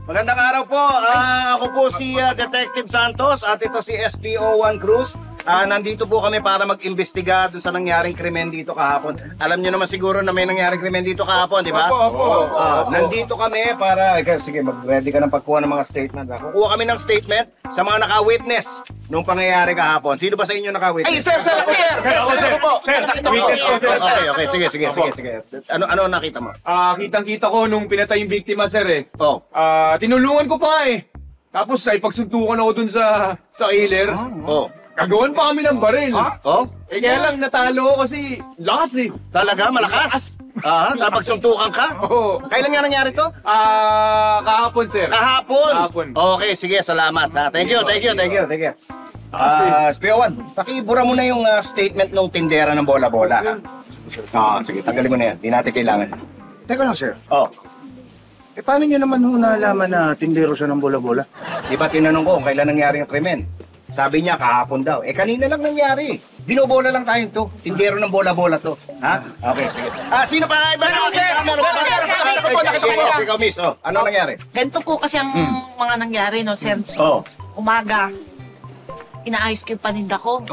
Magandang araw po. Ako po si Detective Santos at ito si SPO1 Cruz. Nandito po kami para mag-imbestiga dun sa nangyaring krimen dito kahapon. Alam nyo naman siguro na may nangyaring krimen dito kahapon, di ba? Opo. Nandito kami para... Sige, mag-ready ka ng pagkuha ng mga statement. Kukuha kami ng statement sa mga naka-witness nung pangyayari kahapon. Sino ba sa inyo naka-witness? Ay, sir! Okay, sige. Ano nakita mo? Kitang-kita ko nung pinatay yung biktima, sir eh. Oh. Tinulungan ko pa eh. Tapos ay pagsuntukan ako dun sa killer. Oh. Kagawan pa kami ng baril. Oh? Eh kaya lang natalo ako kasi lakas eh. Talaga? Malakas? Napagsuntukan ka? Oo. Kailan nga nangyari to? Kahapon, sir. Kahapon? Okay, sige, salamat. Thank you. SPO1, pakibura mo na yung statement ng tindera ng bola-bola. Sige, tanggalin mo na yan. Di natin kailangan. Teka lang, sir. Oh, Paano niyo naman nalaman na tindero siya ng bola-bola? di ba tinanong ko kung kailan nangyari yung krimen? Sabi niya, kahapon daw. Kanina lang nangyari. Binobola lang tayo to. Tindero ng bola-bola to. Ha? Okay, sige. Sino pa? Ikaw, miss. Ano nangyari? Ganito po kasi ang mga nangyari, no, sir? Umaga, inaayos ko yung paninda ko.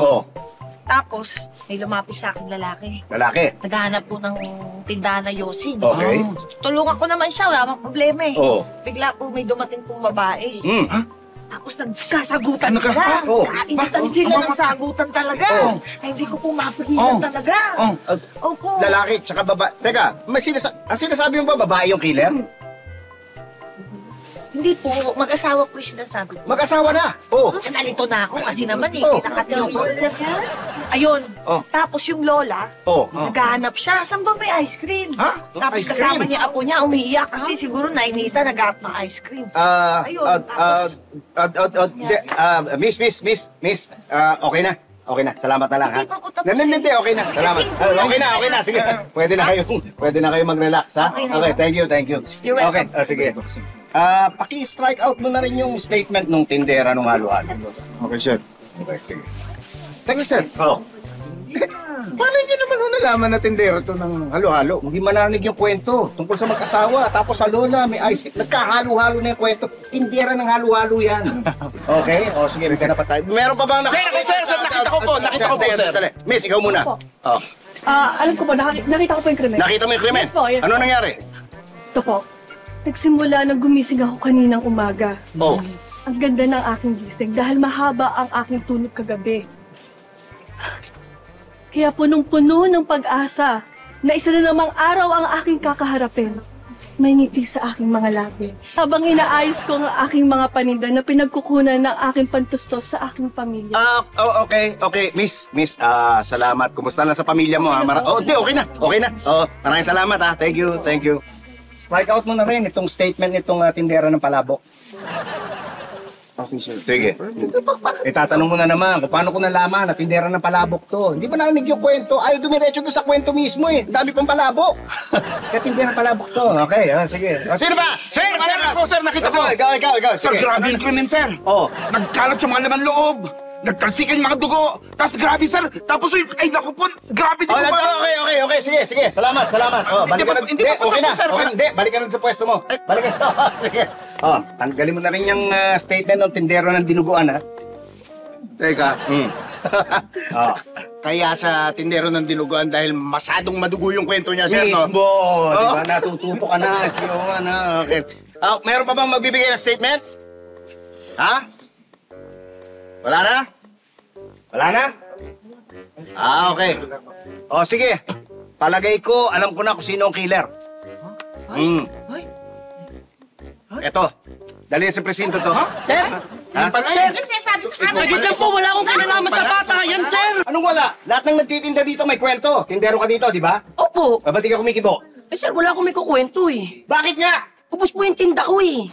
Tapos, may lumapis sa akin lalaki. Lalaki? Naghahanap po ng tindahan na Yossi. Okay. Tulungan ko naman siya, wala mang problema eh. Oo. Bigla po may dumating pong babae. Tapos nagkasagutan Ano sila. Oh. Kainitan sila ng sagutan talaga. Ay, hindi ko po mapigilan talaga. Opo. Lalaki, tsaka babae. Teka, ang sinasabi mo ba babae yung killer? Hindi po, mag-asawa po yung sinasabi ko. Mag-asawa na? Nalito na ako kasi naman kinakat niyo ako. Ayun. Tapos yung lola, naghahanap siya. Saan ba may ice cream? Tapos Ice kasama cream? niya apo niya, umiiyak kasi siguro nainita, naghahanap ng ice cream. Ayun, Miss, okay na. Okay na, salamat na lang ha. Hindi pa po tapos Hindi, okay na. Salamat. Okay na, sige. Pwede na kayo mag-relax ha. Okay, thank you. You're welcome. Okay, sige. Paki-strike out mo na rin yung statement ng tindera ng halo-halo. Okay, sir. Okay, sige. Teka, sir. Paano niyo naman nalaman na tindero to ng halo-halo? Hindi mananig yung kwento tungkol sa mag-asawa. Tapos sa lola, may ice cream. Nagkahalo-halo na yung kwento. Tindera ng halo-halo yan. Okay? Sige, may ganap pa tayo. Meron pa bang Sir, nakita ko po, sir. Miss, ikaw muna. Alam ko po, nakita ko po yung krimen. Nakita mo yung krimen? Yes po, yes. Ano nangyari? Ito po. Nagsimula na gumising ako kaninang umaga. Ang ganda ng aking gising dahil mahaba ang aking tulog kagabi. Kaya punong-puno ng pag-asa na isa na namang araw ang aking kakaharapin. May ngiti sa aking mga labi. Habang inaayos ko ang aking mga paninda na pinagkukunan ng aking pantustos sa aking pamilya. Okay. Miss, salamat. Kumusta na sa pamilya mo ha? Okay na. Maraming salamat ha. Thank you. Strike out mo na rin itong statement nitong tindera ng palabok. Okay, sir. Sige. Tatanong mo na naman kung paano ko nalaman na tindera ng palabok to. Hindi ba narinig yung kwento? Ay, dumiretso doon sa kwento mismo eh. Dami pang palabok. Kaya tindera ng palabok to. Okay, sige. Sino ba? Sir, nakita ko. Ikaw. Sir, grabe yung krimen, sir. Nagkalat yung mga laman loob. Nagtalsikan yung mga dugo. Tapos grabe, sir. Tapos, ay naku po, grabe din po ba? Okay. Sige. Salamat. Balik ka na. Hindi, balik ka na sa pwesto mo. Balik ka na. Sige. Tanggalin mo na rin yung statement ng tindero ng dinuguan, ha? Teka. Kaya sa tindero ng dinuguan dahil masyadong madugo yung kwento niya, sir, no? Mismo. Diba, natututo ka na. Okay. Meron pa bang magbibigay ng statement? Ha? Wala na? Okay. Sige. Palagay ko, alam ko na kung sino ang killer. Eto. Dali sa presinto to. Sir? Ha? Sir, sinasabi ko. Saglit lang po, wala akong kinalaman sa bata. Yan, sir. Anong wala? Lahat ng nagtitinda dito may kwento. Tindero ka dito, di ba? Opo. Ba't di ka kumikibo? Sir, wala akong may kukwento eh. Bakit nga? Ubus po yung tinda ko eh.